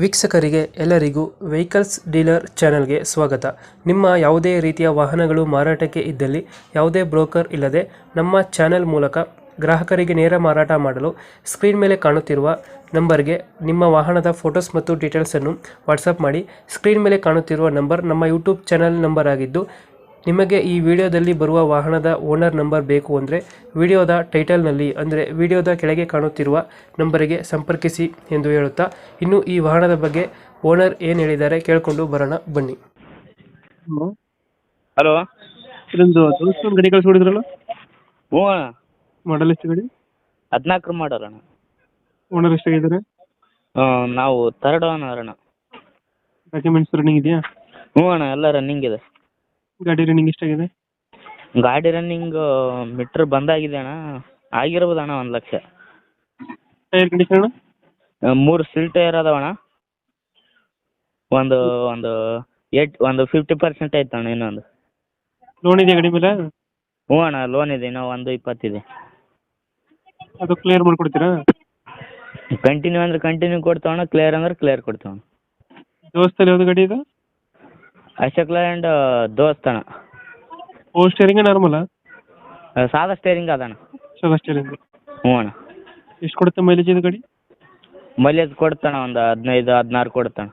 ವೀಕ್ಷಕರಿಗೆ ಎಲ್ಲರಿಗೂ vehicles dealer ಚಾನೆಲ್ಗೆ ಸ್ವಾಗತ. ನಿಮ್ಮ ಯಾವುದೇ ರೀತಿಯ ವಾಹನಗಳು ಮಾರಾಟಕ್ಕೆ ಇದ್ದಲ್ಲಿ ಯಾವುದೇ ಬ್ರೋಕರ್ ಇಲ್ಲದೆ ನಮ್ಮ ಚಾನೆಲ್ ಮೂಲಕ ಗ್ರಾಹಕರಿಗೆ ನೇರ ಮಾರಾಟ ಮಾಡಲು ಸ್ಕ್ರೀನ್ ಮೇಲೆ ಕಾಣುತ್ತಿರುವ ನಂಬರ್ಗೆ ನಿಮ್ಮ ವಾಹನದ ಫೋಟೋಸ್ ಮತ್ತು ಡೀಟೇಲ್ಸನ್ನು ವಾಟ್ಸಪ್ ಮಾಡಿ. ಸ್ಕ್ರೀನ್ ಮೇಲೆ ಕಾಣುತ್ತಿರುವ ನಂಬರ್ ನಮ್ಮ ಯೂಟ್ಯೂಬ್ ಚಾನೆಲ್ ನಂಬರ್ ಆಗಿದ್ದು, ನಿಮಗೆ ಈ ವಿಡಿಯೋದಲ್ಲಿ ಬರುವ ವಾಹನದ ಓನರ್ ನಂಬರ್ ಬೇಕು ಅಂದರೆ ವಿಡಿಯೋದ ಟೈಟಲ್ನಲ್ಲಿ ಅಂದರೆ ವಿಡಿಯೋದ ಕೆಳಗೆ ಕಾಣುತ್ತಿರುವ ನಂಬರಿಗೆ ಸಂಪರ್ಕಿಸಿ ಎಂದು ಹೇಳುತ್ತಾ, ಇನ್ನು ಈ ವಾಹನದ ಬಗ್ಗೆ ಓನರ್ ಏನು ಹೇಳಿದ್ದಾರೆ ಕೇಳಿಕೊಂಡು ಬರೋಣ ಬನ್ನಿ. ಹಲೋ. ಇದೊಂದು ದೋಸ್ತ ಗಾಡಿ ಕಳಿಸ್ಕೊಡಿದ್ರಲ್ಲ, ಹ್ಞೂ ಅಣ್ಣ. ಮಾಡಲ್ ಎಷ್ಟು ಗಾಡಿ? 14 ಮಾಡೋರು ಅಣ್ಣ. ಓನರ್ ಎಷ್ಟಾಗಿದ್ದಾರೆ? ನಾವು ಥರ್ಡ್ ಓನರ್ ಅಣ್ಣ. ಡಾಕ್ಯುಮೆಂಟ್ಸ್ ರನ್ನಿಂಗ್ ಇದೆಯಾ? ಹ್ಞೂ ಅಣ್ಣ, ಎಲ್ಲ ರನ್ನಿಂಗ್ ಇದೆ. ಗಾಡಿ ರನ್ನಿಂಗ್ ಎಷ್ಟಾಗಿದೆ? ಗಾಡಿ ರನ್ನಿಂಗ್ ಮೀಟ್ರ್ ಬಂದಾಗಿದೆ ಅಣ್ಣ. ಆಗಿರ್ಬೋದು ಅಣ್ಣ 1 ಲಕ್ಷ. Tyre condition? 3 ಸಿಲ್ ಟೈರ್ ಅದಾವ ಅಣ್ಣ. ಒಂದು 50% ಐತೆ ಅಣ್ಣ. ಇನ್ನೊಂದು ಲೋನ್ ಇದೆಯಾ ಗಾಡಿ ಮೇಲೆ? ಹ್ಞೂ ಅಣ್ಣ, ಲೋನ್ ಇದೆ. ಇನ್ನೂ 120 ಇದೆ. ಅದು ಕ್ಲಿಯರ್ ಮಾಡ್ಕೊಡ್ತೀರಾ? ಕಂಟಿನ್ಯೂ ಅಂದ್ರೆ ಕಂಟಿನ್ಯೂ ಕೊಡ್ತಾವಣ್ಣ, ಕ್ಲಿಯರ್ ಅಂದ್ರೆ ಕ್ಲಿಯರ್ ಕೊಡ್ತಾವಣ್ಣ. ದೋಸ್ತಲ್ಲಿ ಯಾವುದು ಗಾಡಿ ಇದು? ಅಶೋಕ್ ಲ್ಯಾಂಡ್ ದೋಸ್ತ್ ಅಣ್ಣ. Power steering normal? ಸಾದಾ ಸ್ಟೇರಿಂಗ್ ಅದಣ್ಣ. ಸಾದಾ ಸ್ಟೇರಿಂಗ್. ಹ್ಞೂ ಅಣ್ಣ. ಎಷ್ಟು ಕೊಡುತ್ತೆ ಮೈಲೇಜ್ ಇದು ಗಾಡಿ? ಮೈಲೇಜ್ ಕೊಡ್ತಾನ ಒಂದು 15-16 ಕೊಡ್ತಾನೆ.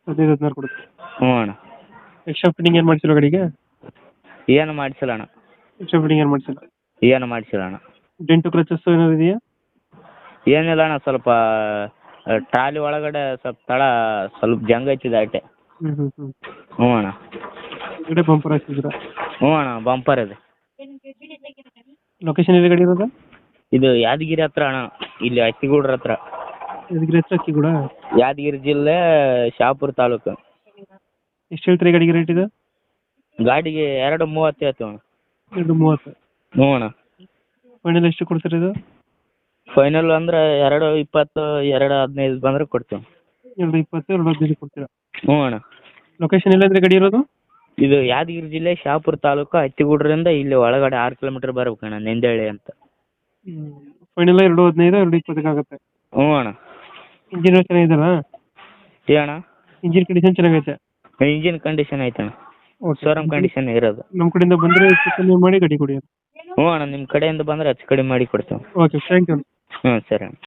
15-16 ಕೊಡುತ್ತೆ. ಹ್ಞೂ ಅಣ್ಣ. ಎಕ್ಸ್ಟ್ರಾ ಫಿಟ್ಟಿಂಗ್ ಏನು ಮಾಡಿಸಿಲ್ಲ ಗಾಡಿಗೆ? ಏನು ಮಾಡಿಸಿಲ್ಲ ಅಣ್ಣ. ಎಕ್ಸ್ಟ್ರಾ ಫಿಟ್ಟಿಂಗ್ ಏನು ಮಾಡಿಸಿಲ್ಲ? ಏನು ಮಾಡಿಸಿಲ್ಲ ಅಣ್ಣ. ಡೆಂಟು ಕ್ರಚಸ್ ಏನಾದ್ರು ಇದೆಯಾ? ಏನಿಲ್ಲ ಅಣ್ಣ, ಸ್ವಲ್ಪ ಟ್ರಾಲಿ ಒಳಗಡೆ ಸ್ವಲ್ಪ ತಳ ಸ್ವಲ್ಪ ಜಂಗ್ ಐತಿದೆ ಅಷ್ಟೇ. ಹ್ಞೂ ಅಣ್ಣ. ಗಾಡಿ ಬಂಪರ್ ಹಾಕ್ಸಿದ್ರ? ಹ್ಞೂ ಅಣ್ಣ, ಬಂಪರ್ ಇದೆ. ಲೊಕೇಶನ್ ಇದೆ ಗಾಡಿ ಇರೋದು? ಇದು ಯಾದಗಿರಿ ಹತ್ರ ಅಣ್ಣ, ಇಲ್ಲಿ ಹತ್ತಿಗೂಡ್ರ ಹತ್ರ. ಯಾದಗಿರಿ ಹತ್ರ ಅಕ್ಕಿಗೂಡ? ಯಾದಗಿರಿ ಜಿಲ್ಲೆ, ಶಹಾಪುರ ತಾಲೂಕು. ಎಷ್ಟು ಹೇಳ್ತೀರಿ ಗಾಡಿಗೆ ರೇಟ್ ಇದು? ಗಾಡಿಗೆ 2.30 ಹೇಳ್ತೀವಿ ಅಣ್ಣ. 2.30? ಹ್ಞೂ ಅಣ್ಣ. ಫೈನಲ್ ಎಷ್ಟು ಕೊಡ್ತೀರಿ ಇದು? ಫೈನಲ್ ಅಂದ್ರೆ 2.20, 2.15 ಬಂದ್ರೆ ಕೊಡ್ತೀವಿ. 2.20, 2.15 ಕೊಡ್ತೀರಾ? ಹ್ಞೂ ಅಣ್ಣ. ಲೊಕೇಶನ್ ಎಲ್ಲಂದ್ರೆ ಗಾಡಿ ಇರೋದು? ಇದು ಯಾದಗಿರಿ ಜಿಲ್ಲೆ, ಶಹಾಪುರ ತಾಲೂಕು, ಹತ್ತಿಗೂಡ್ರಿಂದ ಇಲ್ಲಿ ಒಳಗಡೆ 6 ಕಿಲೋಮೀಟರ್ ಬರ್ಬೇಕಣ್ಣ, ನೆಂದೇಳಿ ಅಂತ. ಫೈನಲ್ 2.15, 2.20 ಆಗುತ್ತೆ. ಹ್ಞೂ ಅಣ್ಣ. ಇಂಜಿನ್ ಚೆನ್ನಾಗಿದೆಯಲ್ಲ? ಏ ಅಣ್ಣ? ಇಂಜಿನ್ ಕಂಡೀಷನ್ ಚೆನ್ನಾಗೈತೆ? ಇಂಜಿನ್ ಕಂಡೀಷನ್ ಐತಣ್ಣ. ಶೋರೂಮ್ ಕಂಡೀಷನ್ ಇರೋದು. ನಮ್ಮ ಕಡೆಯಿಂದ ಬಂದರೆ ಹೆಚ್ಚು ಕಮ್ಮಿ ಮಾಡಿ ಗಾಡಿ ಕೊಡಿ. ಹ್ಞೂ ಅಣ್ಣ, ನಿಮ್ಮ ಕಡೆಯಿಂದ ಬಂದರೆ ಹೆಚ್ಚು ಕಡಿಮೆ ಮಾಡಿ ಕೊಡ್ತೇವೆ. Okay, thank you. ಹ್ಞೂ, ಸರಿ ಅಣ್ಣ.